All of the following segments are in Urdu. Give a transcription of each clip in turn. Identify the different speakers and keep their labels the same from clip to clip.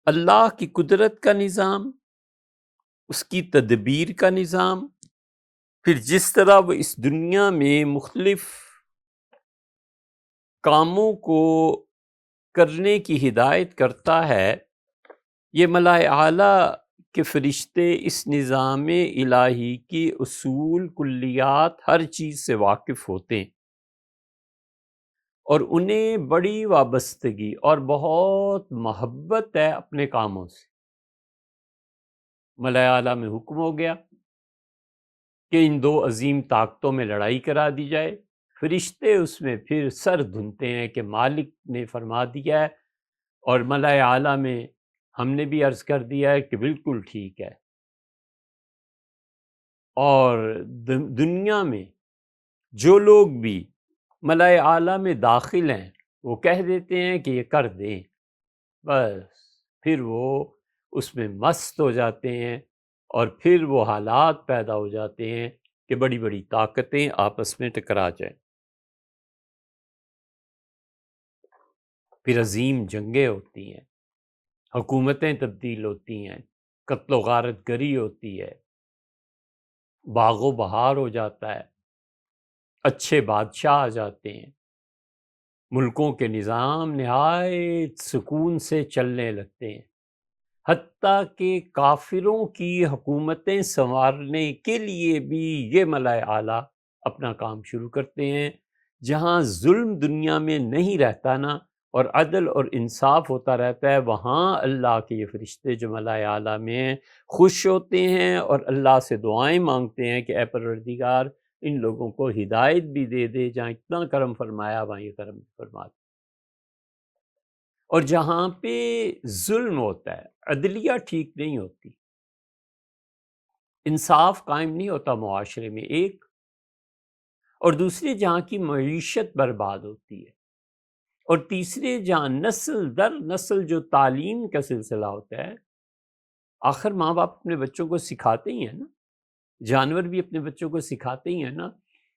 Speaker 1: اللہ کی قدرت کا نظام، اس کی تدبیر کا نظام، پھر جس طرح وہ اس دنیا میں مختلف کاموں کو کرنے کی ہدایت کرتا ہے، یہ ملائے اعلیٰ کے فرشتے اس نظام الہی کی اصول کلیات ہر چیز سے واقف ہوتے ہیں، اور انہیں بڑی وابستگی اور بہت محبت ہے اپنے کاموں سے۔ ملائے اعلیٰ میں حکم ہو گیا کہ ان دو عظیم طاقتوں میں لڑائی کرا دی جائے، فرشتے اس میں پھر سر دھنتے ہیں کہ مالک نے فرما دیا ہے، اور ملائے اعلیٰ میں ہم نے بھی عرض کر دیا ہے کہ بالکل ٹھیک ہے، اور دنیا میں جو لوگ بھی ملائے اعلیٰ میں داخل ہیں وہ کہہ دیتے ہیں کہ یہ کر دیں، بس پھر وہ اس میں مست ہو جاتے ہیں، اور پھر وہ حالات پیدا ہو جاتے ہیں کہ بڑی بڑی طاقتیں آپس میں ٹکرا جائیں، پھر عظیم جنگیں ہوتی ہیں، حکومتیں تبدیل ہوتی ہیں، قتل و غارت گری ہوتی ہے، باغ و بہار ہو جاتا ہے، اچھے بادشاہ آ جاتے ہیں، ملکوں کے نظام نہایت سکون سے چلنے لگتے ہیں، حتیٰ کہ کافروں کی حکومتیں سنوارنے کے لیے بھی یہ ملائے اعلیٰ اپنا کام شروع کرتے ہیں۔ جہاں ظلم دنیا میں نہیں رہتا نا، اور عدل اور انصاف ہوتا رہتا ہے، وہاں اللہ کے یہ فرشتے جو ملائے اعلیٰ میں ہیں خوش ہوتے ہیں، اور اللہ سے دعائیں مانگتے ہیں کہ اے پروردگار ان لوگوں کو ہدایت بھی دے دے، جہاں اتنا کرم فرمایا وہاں یہ کرم فرما دے۔ اور جہاں پہ ظلم ہوتا ہے، عدلیہ ٹھیک نہیں ہوتی، انصاف قائم نہیں ہوتا معاشرے میں، ایک، اور دوسری جہاں کی معیشت برباد ہوتی ہے، اور تیسرے جہاں نسل در نسل جو تعلیم کا سلسلہ ہوتا ہے، آخر ماں باپ اپنے بچوں کو سکھاتے ہی ہیں نا، جانور بھی اپنے بچوں کو سکھاتے ہی ہیں نا،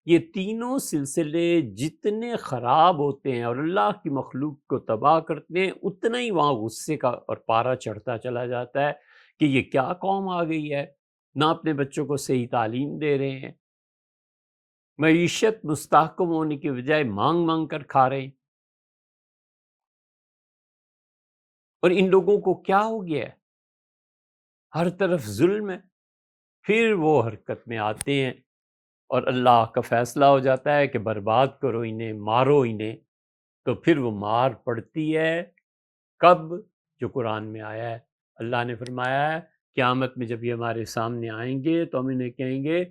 Speaker 1: یہ تینوں سلسلے جتنے خراب ہوتے ہیں اور اللہ کی مخلوق کو تباہ کرتے ہیں، اتنا ہی وہاں غصے کا اور پارا چڑھتا چلا جاتا ہے کہ یہ کیا قوم آ گئی ہے، نہ اپنے بچوں کو صحیح تعلیم دے رہے ہیں، معیشت مستحکم ہونے کی بجائے مانگ مانگ کر کھا رہے ہیں، اور ان لوگوں کو کیا ہو گیا ہے، ہر طرف ظلم ہے، پھر وہ حرکت میں آتے ہیں، اور اللہ کا فیصلہ ہو جاتا ہے کہ برباد کرو انہیں، مارو انہیں، تو پھر وہ مار پڑتی ہے، کب؟ جو قرآن میں آیا ہے، اللہ نے فرمایا ہے قیامت میں جب یہ ہمارے سامنے آئیں گے تو ہم انہیں کہیں گے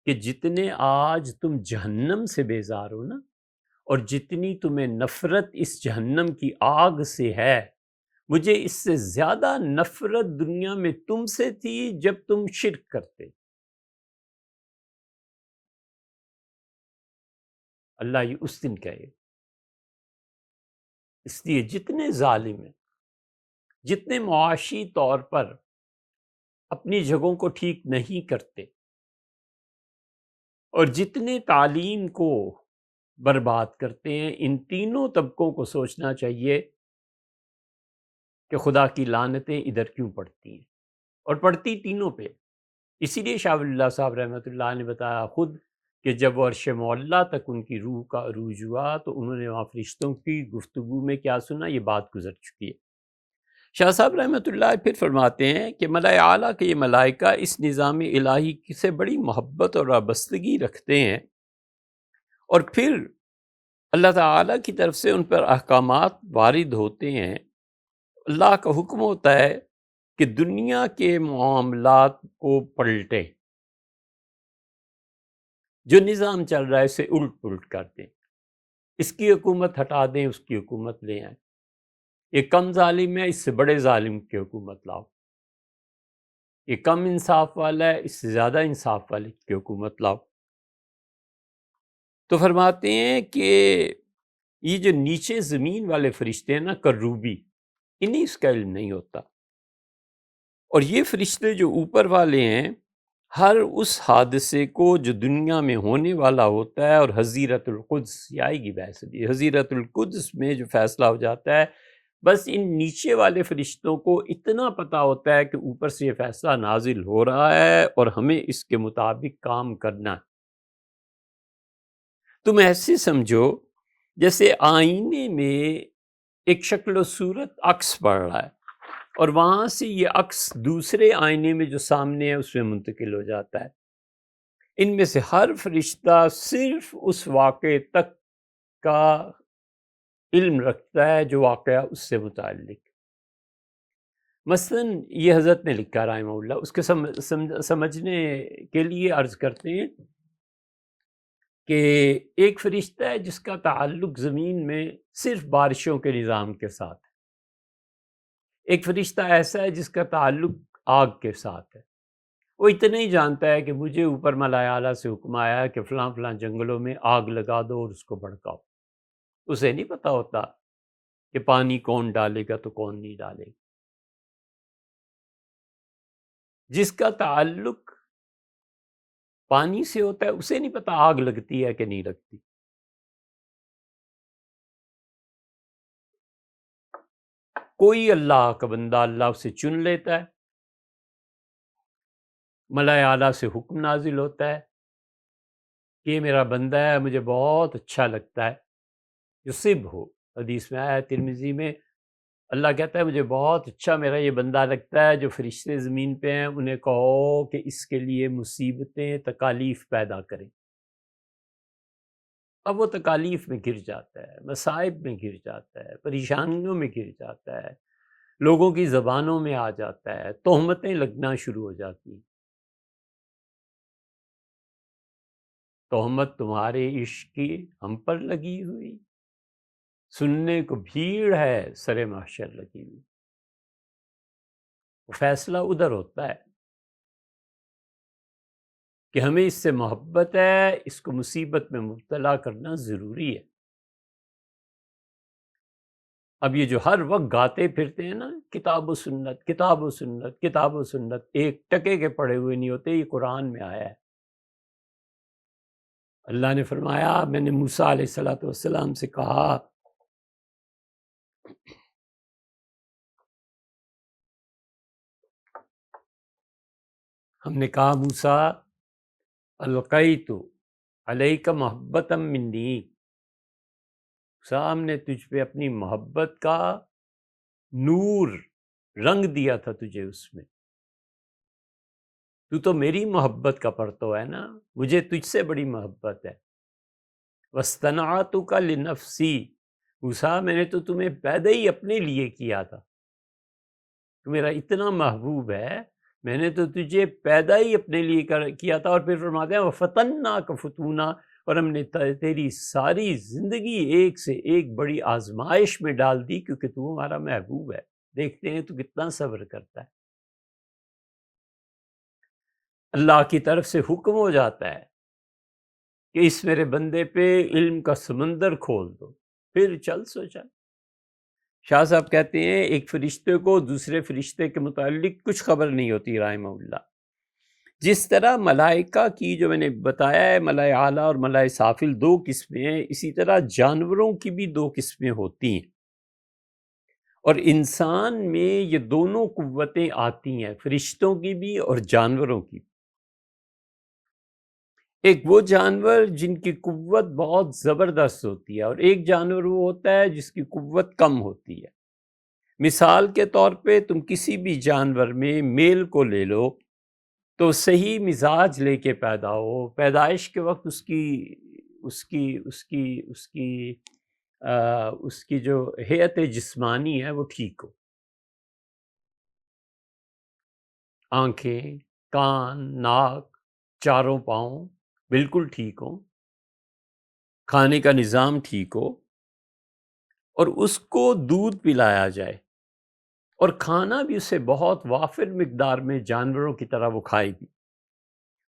Speaker 1: کہ جتنے آج تم جہنم سے بیزار ہو نا، اور جتنی تمہیں نفرت اس جہنم کی آگ سے ہے، مجھے اس سے زیادہ نفرت دنیا میں تم سے تھی جب تم شرک کرتے۔ اللہ یہ اس دن کہے، اس لیے جتنے ظالم ہیں، جتنے معاشی طور پر اپنی جگہوں کو ٹھیک نہیں کرتے، اور جتنے تعلیم کو برباد کرتے ہیں، ان تینوں طبقوں کو سوچنا چاہیے کہ خدا کی لعنتیں ادھر کیوں پڑتی ہیں، اور پڑتی تینوں پہ۔ اسی لیے شاہ ولی اللہ صاحب رحمۃ اللہ نے بتایا خود کہ جب وہ عرش معلیٰ تک ان کی روح کا عروج ہوا تو انہوں نے وہاں فرشتوں کی گفتگو میں کیا سنا، یہ بات گزر چکی ہے۔ شاہ صاحب رحمۃ اللہ پھر فرماتے ہیں کہ ملائے اعلیٰ کے یہ ملائکہ اس نظام الہی سے بڑی محبت اور وابستگی رکھتے ہیں، اور پھر اللہ تعالیٰ کی طرف سے ان پر احکامات وارد ہوتے ہیں، اللہ کا حکم ہوتا ہے کہ دنیا کے معاملات کو پلٹیں، جو نظام چل رہا ہے اسے الٹ پلٹ کر دیں، اس کی حکومت ہٹا دیں، اس کی حکومت لے آئیں، یہ کم ظالم ہے اس سے بڑے ظالم کی حکومت لاؤ، یہ کم انصاف والا ہے اس سے زیادہ انصاف والے کی حکومت لاؤ۔ تو فرماتے ہیں کہ یہ جو نیچے زمین والے فرشتے ہیں نا، کروبی، انہیں اس کا علم نہیں ہوتا، اور یہ فرشتے جو اوپر والے ہیں ہر اس حادثے کو جو دنیا میں ہونے والا ہوتا ہے، اور حضیرت القدس یہ آئے گی بحث بھی، حضیرت القدس میں جو فیصلہ ہو جاتا ہے بس ان نیچے والے فرشتوں کو اتنا پتہ ہوتا ہے کہ اوپر سے یہ فیصلہ نازل ہو رہا ہے اور ہمیں اس کے مطابق کام کرنا ہے۔ تم ایسے سمجھو جیسے آئینے میں ایک شکل و صورت عکس پڑ رہا ہے اور وہاں سے یہ عکس دوسرے آئینے میں جو سامنے ہے اس میں منتقل ہو جاتا ہے۔ ان میں سے ہر فرشتہ صرف اس واقعے تک کا علم رکھتا ہے جو واقعہ اس سے متعلق۔ مثلاً یہ حضرت نے لکھا رحمہ اللہ، اس کے سمجھنے کے لیے عرض کرتے ہیں کہ ایک فرشتہ ہے جس کا تعلق زمین میں صرف بارشوں کے نظام کے ساتھ ہے۔ ایک فرشتہ ایسا ہے جس کا تعلق آگ کے ساتھ ہے۔ وہ اتنا ہی جانتا ہے کہ مجھے اوپر ملائے اعلیٰ سے حکم آیا ہے کہ فلاں فلاں جنگلوں میں آگ لگا دو اور اس کو بھڑکاؤ۔ اسے نہیں پتہ ہوتا کہ پانی کون ڈالے گا تو کون نہیں ڈالے گا۔ جس کا تعلق پانی سے ہوتا ہے اسے نہیں پتہ آگ لگتی ہے کہ نہیں لگتی۔ کوئی اللہ کا بندہ اللہ اسے چن لیتا ہے، ملائے اعلیٰ سے حکم نازل ہوتا ہے کہ یہ میرا بندہ ہے، مجھے بہت اچھا لگتا ہے، جو سب ہو۔ حدیث میں آیا ہے ترمذی میں، اللہ کہتا ہے مجھے بہت اچھا میرا یہ بندہ لگتا ہے، جو فرشتے زمین پہ ہیں انہیں کہو کہ اس کے لیے مصیبتیں تکالیف پیدا کریں۔ اب وہ تکالیف میں گر جاتا ہے، مصائب میں گر جاتا ہے، پریشانیوں میں گر جاتا ہے، لوگوں کی زبانوں میں آ جاتا ہے، تہمتیں لگنا شروع ہو جاتی ہیں۔ تہمت تمہارے عشق کی ہم پر لگی ہوئی، سننے کو بھیڑ ہے سر محشر لگی ہوئی۔ فیصلہ ادھر ہوتا ہے کہ ہمیں اس سے محبت ہے، اس کو مصیبت میں مبتلا کرنا ضروری ہے۔ اب یہ جو ہر وقت گاتے پھرتے ہیں نا کتاب و سنت، کتاب و سنت، کتاب و سنت، ایک ٹکے کے پڑے ہوئے نہیں ہوتے، یہ قرآن میں آیا ہے۔ اللہ نے فرمایا میں نے موسیٰ علیہ السلام سے کہا ہم نے کہا موسیٰ القیت علیک محبتا منی، موسیٰ ہم نے تجھ پہ اپنی محبت کا نور رنگ دیا تھا تجھے، اس میں تو میری محبت کا پرتو ہے نا، مجھے تجھ سے بڑی محبت ہے۔ وَاصْطَنَعْتُكَ لِنَفْسِي، موسیٰ میں نے تو تمہیں پیدا ہی اپنے لیے کیا تھا، تو میرا اتنا محبوب ہے، میں نے تو تجھے پیدا ہی اپنے لیے کیا تھا۔ اور پھر فرماتے ہیں وَفَتَنَّاكَ فُتُونًا، اور ہم نے تیری ساری زندگی ایک سے ایک بڑی آزمائش میں ڈال دی، کیونکہ تو ہمارا محبوب ہے۔ دیکھتے ہیں تو کتنا صبر کرتا ہے۔ اللہ کی طرف سے حکم ہو جاتا ہے کہ اس میرے بندے پہ علم کا سمندر کھول دو، پھر چل سو چل۔ شاہ صاحب کہتے ہیں ایک فرشتے کو دوسرے فرشتے کے متعلق کچھ خبر نہیں ہوتی رحمہ اللہ۔ جس طرح ملائکہ کی جو میں نے بتایا ہے ملائے اعلیٰ اور ملائے سافل دو قسمیں ہیں، اسی طرح جانوروں کی بھی دو قسمیں ہوتی ہیں، اور انسان میں یہ دونوں قوتیں آتی ہیں، فرشتوں کی بھی اور جانوروں کی بھی۔ ایک وہ جانور جن کی قوت بہت زبردست ہوتی ہے، اور ایک جانور وہ ہوتا ہے جس کی قوت کم ہوتی ہے۔ مثال کے طور پہ تم کسی بھی جانور میں میل کو لے لو تو صحیح مزاج لے کے پیدا ہو، پیدائش کے وقت اس کی جو ہیئت جسمانی ہے وہ ٹھیک ہو، آنکھیں، کان، ناک، چاروں پاؤں بالکل ٹھیک ہوں، کھانے کا نظام ٹھیک ہو، اور اس کو دودھ پلایا جائے اور کھانا بھی اسے بہت وافر مقدار میں جانوروں کی طرح وہ کھائے بھی،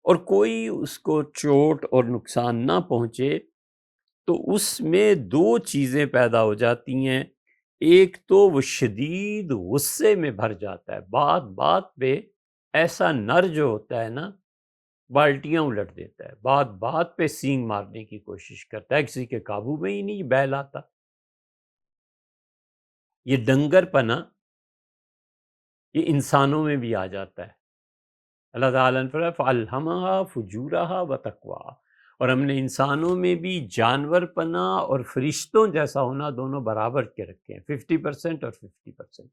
Speaker 1: اور کوئی اس کو چوٹ اور نقصان نہ پہنچے، تو اس میں دو چیزیں پیدا ہو جاتی ہیں۔ ایک تو وہ شدید غصے میں بھر جاتا ہے، بات بات پہ ایسا نر جو ہوتا ہے نا بالٹیاں الٹ دیتا ہے، بات بات پہ سینگ مارنے کی کوشش کرتا ہے، کسی کے قابو میں ہی نہیں بہل آتا۔ یہ ڈنگر پنا یہ انسانوں میں بھی آ جاتا ہے۔ اللہ تعالیٰ نے فرمایا فَأَلْهَمَهَا فُجُورَهَا وَتَقْوَاهَا، اور ہم نے انسانوں میں بھی جانور پنا اور فرشتوں جیسا ہونا دونوں برابر کے رکھے ہیں، 50% اور 50%۔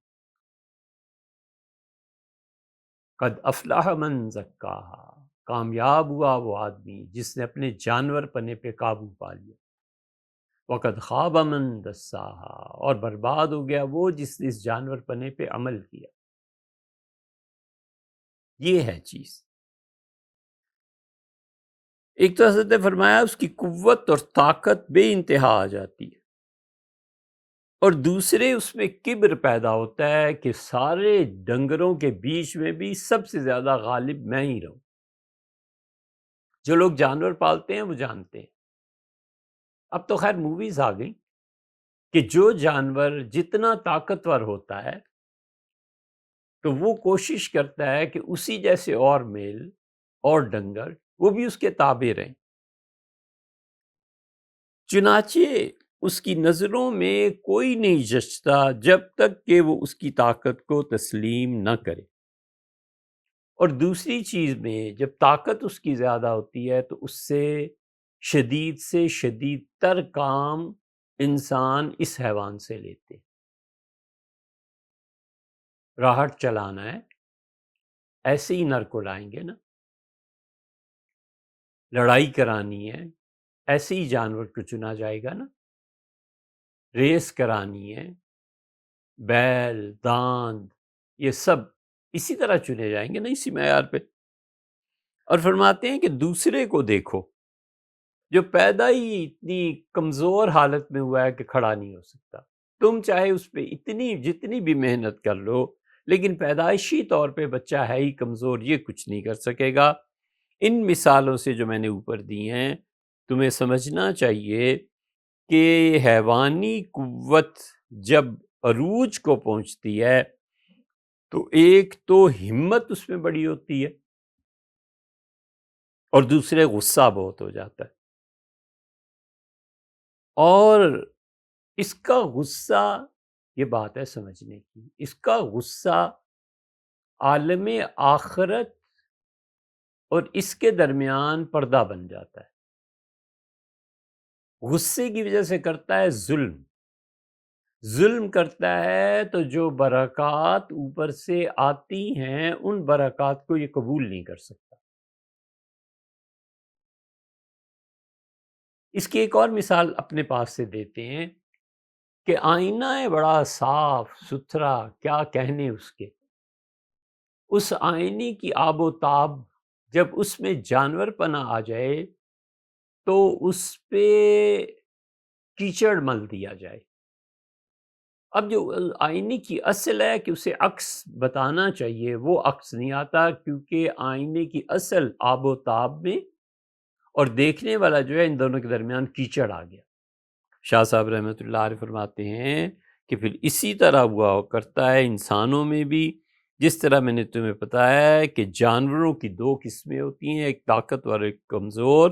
Speaker 1: قد افلح من زکاہا، کامیاب ہوا وہ آدمی جس نے اپنے جانور پنے پہ قابو پا لیا۔ وقد خاب من دساہا، اور برباد ہو گیا وہ جس نے اس جانور پنے پہ عمل کیا۔ یہ ہے چیز۔ ایک تو حضرت نے فرمایا اس کی قوت اور طاقت بے انتہا آ جاتی ہے، اور دوسرے اس میں کبر پیدا ہوتا ہے کہ سارے ڈنگروں کے بیچ میں بھی سب سے زیادہ غالب میں ہی رہوں۔ جو لوگ جانور پالتے ہیں وہ جانتے ہیں، اب تو خیر موویز آ گئی کہ جو جانور جتنا طاقتور ہوتا ہے تو وہ کوشش کرتا ہے کہ اسی جیسے اور میل اور ڈنگر وہ بھی اس کے تابع رہیں، چنانچہ اس کی نظروں میں کوئی نہیں جچتا جب تک کہ وہ اس کی طاقت کو تسلیم نہ کرے۔ اور دوسری چیز میں جب طاقت اس کی زیادہ ہوتی ہے تو اس سے شدید تر کام انسان اس حیوان سے لیتے۔ راہٹ چلانا ہے، ایسے ہی نر کو لائیں گے نا، لڑائی کرانی ہے ایسے ہی جانور کو چنا جائے گا نا، ریس کرانی ہے، بیل داند یہ سب اسی طرح چنے جائیں گے نا، اسی معیار پہ۔ اور فرماتے ہیں کہ دوسرے کو دیکھو جو پیدا ہی اتنی کمزور حالت میں ہوا ہے کہ کھڑا نہیں ہو سکتا، تم چاہے اس پہ جتنی بھی محنت کر لو لیکن پیدائشی طور پہ بچہ ہے ہی کمزور، یہ کچھ نہیں کر سکے گا۔ ان مثالوں سے جو میں نے اوپر دی ہیں تمہیں سمجھنا چاہیے کہ حیوانی قوت جب عروج کو پہنچتی ہے تو ایک تو ہمت اس میں بڑی ہوتی ہے اور دوسرے غصہ بہت ہو جاتا ہے، اور اس کا غصہ، یہ بات ہے سمجھنے کی، اس کا غصہ عالم آخرت اور اس کے درمیان پردہ بن جاتا ہے۔ غصے کی وجہ سے کرتا ہے ظلم کرتا ہے تو جو برکات اوپر سے آتی ہیں ان برکات کو یہ قبول نہیں کر سکتا۔ اس کی ایک اور مثال اپنے پاس سے دیتے ہیں کہ آئینہ ہے بڑا صاف ستھرا، کیا کہنے اس کے، اس آئینے کی آب و تاب جب اس میں جانور پنا آ جائے تو اس پہ کیچڑ مل دیا جائے۔ اب جو آئینے کی اصل ہے کہ اسے عکس بتانا چاہیے وہ عکس نہیں آتا، کیونکہ آئینے کی اصل آب و تاب میں اور دیکھنے والا جو ہے ان دونوں کے درمیان کیچڑ آ گیا۔ شاہ صاحب رحمۃ اللہ علیہ فرماتے ہیں کہ پھر اسی طرح ہوا کرتا ہے انسانوں میں بھی، جس طرح میں نے تمہیں بتایا ہے کہ جانوروں کی دو قسمیں ہوتی ہیں، ایک طاقتور ایک کمزور،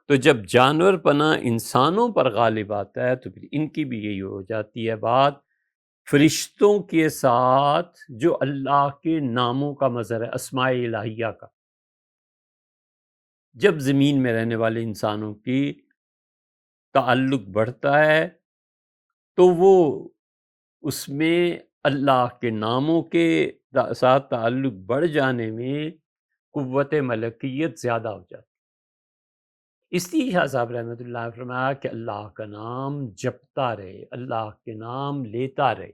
Speaker 1: تو جب جانور پنا انسانوں پر غالب آتا ہے تو پھر ان کی بھی یہی ہو جاتی ہے بات، فرشتوں کے ساتھ جو اللہ کے ناموں کا مظہر ہے، اسماء الہیہ کا، جب زمین میں رہنے والے انسانوں کی تعلق بڑھتا ہے تو وہ اس میں اللہ کے ناموں کے ساتھ تعلق بڑھ جانے میں قوت ملکیت زیادہ ہو جاتی ہے۔ اس لیے شاہ صاحب رحمۃ اللہ نے فرمایا کہ اللہ کا نام جپتا رہے، اللہ کے نام لیتا رہے،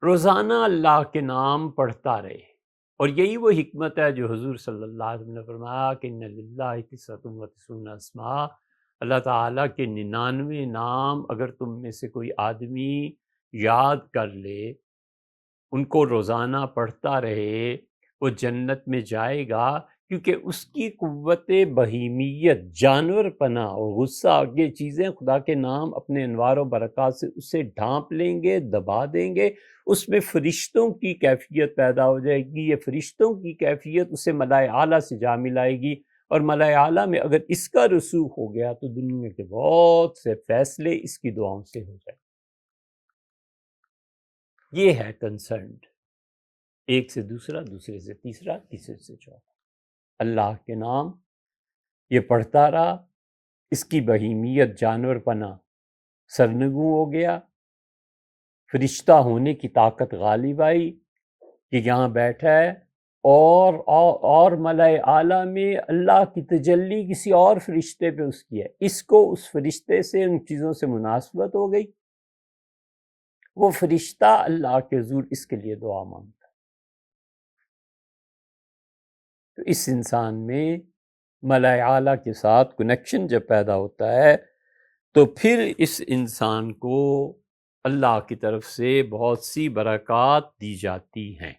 Speaker 1: روزانہ اللہ کے نام پڑھتا رہے، اور یہی وہ حکمت ہے جو حضور صلی اللہ علیہ وسلم نے فرمایا کہ ان للہ 99 اسماء، اللہ تعالیٰ کے 99 نام اگر تم میں سے کوئی آدمی یاد کر لے، ان کو روزانہ پڑھتا رہے، وہ جنت میں جائے گا، کیونکہ اس کی قوت بہیمیت، جانور پنا اور غصہ، یہ چیزیں خدا کے نام اپنے انوار و برکات سے اسے ڈھانپ لیں گے، دبا دیں گے، اس میں فرشتوں کی کیفیت پیدا ہو جائے گی، یہ فرشتوں کی کیفیت اسے ملائے اعلیٰ سے جا ملائے گی، اور ملائے اعلیٰ میں اگر اس کا رسوخ ہو گیا تو دنیا کے بہت سے فیصلے اس کی دعاؤں سے ہو جائیں گے۔ یہ ہے کنسرنڈ، ایک سے دوسرا، دوسرے سے تیسرا، تیسرے سے چوتھا، اللہ کے نام یہ پڑھتا رہا، اس کی بہیمیت جانور پنا سرنگوں ہو گیا، فرشتہ ہونے کی طاقت غالب آئی کہ یہاں بیٹھا ہے، اور ملائے اعلیٰ میں اللہ کی تجلی کسی اور فرشتے پہ اس کی ہے، اس کو اس فرشتے سے ان چیزوں سے مناسبت ہو گئی، وہ فرشتہ اللہ کے حضور اس کے لیے دعا مانگتا ہے۔ تو اس انسان میں ملائے اعلیٰ کے ساتھ کنیکشن جب پیدا ہوتا ہے تو پھر اس انسان کو اللہ کی طرف سے بہت سی برکات دی جاتی ہیں۔